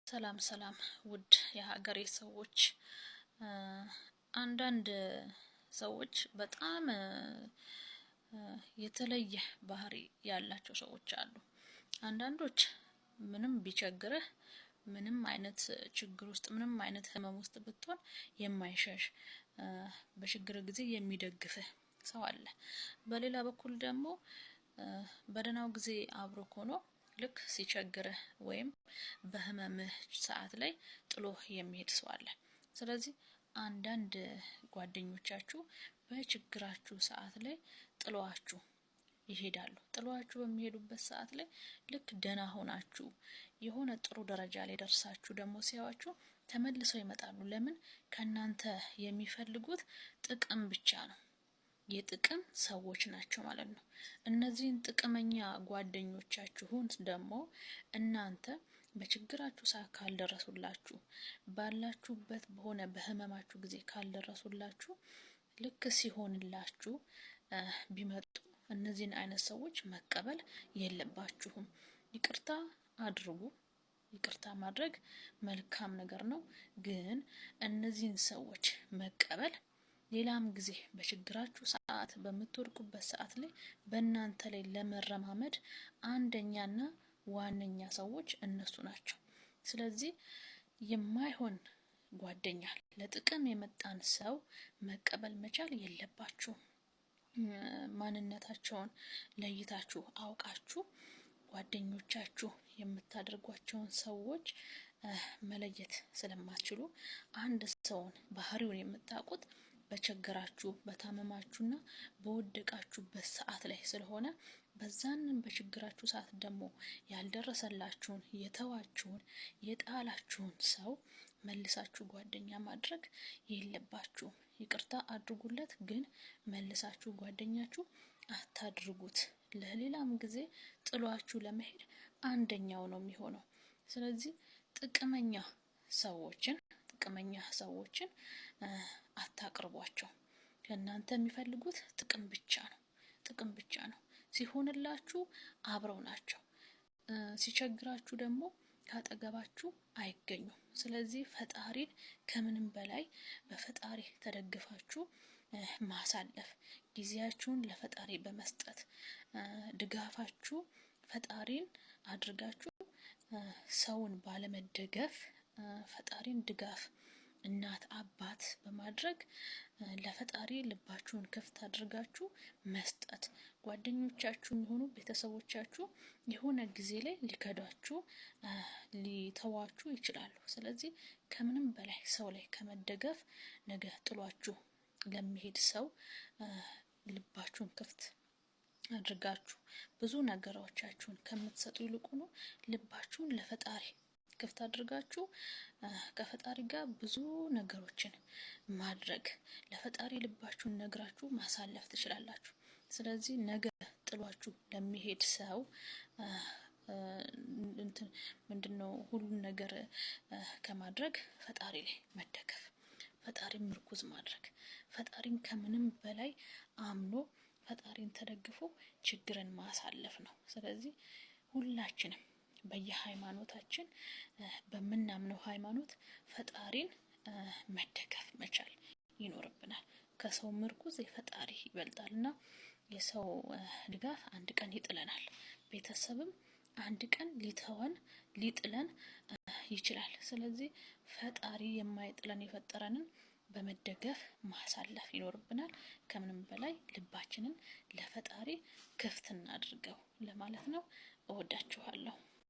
ሰላም ሰላም ውድ የሀገሬ ሰዎች አንዳንድ ሰዎች በጣም የተለየ ባህሪ ያላቸው ሰዎች አሉ። አንዳንዶች ምንም ቢቸግርህ ምንም አይነት ችግር ውስጥ ምንም አይነት ህመም ውስጥ ብትሆን የማይሸሽ በችግር ጊዜ የሚደግፍህ ሰው አለ። በሌላ በኩል ደግሞ በደናው ጊዜ አብሮ ሆኖ ልክ ሲቸግርህ ወይም በህመምህ ሰዓት ላይ ጥሎ የሚሄድ ሰው አለ። ስለዚህ አንዳንድ ጓደኞቻችሁ በችግራችሁ ሰዓት ላይ ጥሏችሁ ይሄዳሉ። ጥሏችሁ በሚሄዱበት ሰዓት ላይ ልክ ደና ሆናችሁ የሆነ ጥሩ ደረጃ ላይ ደርሳችሁ ደግሞ ሲያዋችሁ ተመልሰው ይመጣሉ። ለምን? ከናንተ የሚፈልጉት ጥቅም ብቻ ነው። የጥቅም ሰዎች ናቸው ማለት ነው። እነዚህን ጥቅመኛ ጓደኞቻችሁን ደግሞ እናንተ በችግራችሁ ሰዓት ካልደረሱላችሁ ባላችሁበት በሆነ በህመማችሁ ጊዜ ካልደረሱላችሁ ልክ ሲሆንላችሁ ቢመጡ እነዚህን አይነት ሰዎች መቀበል የለባችሁም። ይቅርታ አድርጉ። ይቅርታ ማድረግ መልካም ነገር ነው። ግን እነዚህን ሰዎች መቀበል ሌላም ጊዜ በችግራችሁ ሰዓት በምትወድቁበት ሰዓት ላይ በእናንተ ላይ ለመረማመድ አንደኛና ዋነኛ ሰዎች እነሱ ናቸው። ስለዚህ የማይሆን ጓደኛ ለጥቅም የመጣን ሰው መቀበል መቻል የለባችሁም። ማንነታቸውን ለይታችሁ አውቃችሁ ጓደኞቻችሁ የምታደርጓቸውን ሰዎች መለየት ስለማትችሉ አንድ ሰውን ባህሪውን የምታውቁት በቸገራችሁ በታመማችሁና በወደቃችሁበት ሰዓት ላይ ስለሆነ በዛንን በችግራችሁ ሰዓት ደግሞ ያልደረሰላችሁን የተዋችሁን የጣላችሁን ሰው መልሳችሁ ጓደኛ ማድረግ የለባችሁም። ይቅርታ አድርጉለት፣ ግን መልሳችሁ ጓደኛችሁ አታድርጉት። ለሌላም ጊዜ ጥሏችሁ ለመሄድ አንደኛው ነው የሚሆነው። ስለዚህ ጥቅመኛ ሰዎችን አታቅርቧቸው። ከእናንተ የሚፈልጉት ጥቅም ብቻ ነው። ሲሆንላችሁ አብረው ናቸው፣ ሲቸግራችሁ ደግሞ ካጠገባችሁ አይገኙም። ስለዚህ ፈጣሪን ከምንም በላይ በፈጣሪ ተደግፋችሁ ማሳለፍ፣ ጊዜያችሁን ለፈጣሪ በመስጠት ድጋፋችሁ ፈጣሪን አድርጋችሁ ሰውን ባለመደገፍ ፈጣሪን ድጋፍ እናት አባት በማድረግ ለፈጣሪ ልባችሁን ክፍት አድርጋችሁ መስጠት። ጓደኞቻችሁ የሚሆኑ ቤተሰቦቻችሁ የሆነ ጊዜ ላይ ሊከዷችሁ ሊተዋችሁ ይችላሉ። ስለዚህ ከምንም በላይ ሰው ላይ ከመደገፍ ነገ ጥሏችሁ ለሚሄድ ሰው ልባችሁን ክፍት አድርጋችሁ ብዙ ነገሮቻችሁን ከምትሰጡ ይልቁኑ ልባችሁን ለፈጣሪ ክፍት አድርጋችሁ ከፈጣሪ ጋር ብዙ ነገሮችን ማድረግ ለፈጣሪ ልባችሁን ነግራችሁ ማሳለፍ ትችላላችሁ። ስለዚህ ነገ ጥሏችሁ ለሚሄድ ሰው ምንድነው ሁሉን ነገር ከማድረግ ፈጣሪ ላይ መደገፍ፣ ፈጣሪን ምርኩዝ ማድረግ፣ ፈጣሪን ከምንም በላይ አምኖ ፈጣሪን ተደግፎ ችግርን ማሳለፍ ነው። ስለዚህ ሁላችንም በየሃይማኖታችን በመናምነው ሃይማኖት ፈጣሪን መደገፍ መቻል ይኖርብናል። ከሰው ምርኩዝ የፈጣሪ ይበልጣልና የሰው ድጋፍ አንድ ቀን ይጥለናል። ቤተሰብም አንድ ቀን ሊጥለን ይችላል። ስለዚህ ፈጣሪ የማይጥለን የፈጠረንን በመደገፍ ማሳለፍ ይኖርብናል። ከምንም በላይ ልባችንን ለፈጣሪ ክፍት እናድርገው ለማለት ነው። እወዳችኋለሁ።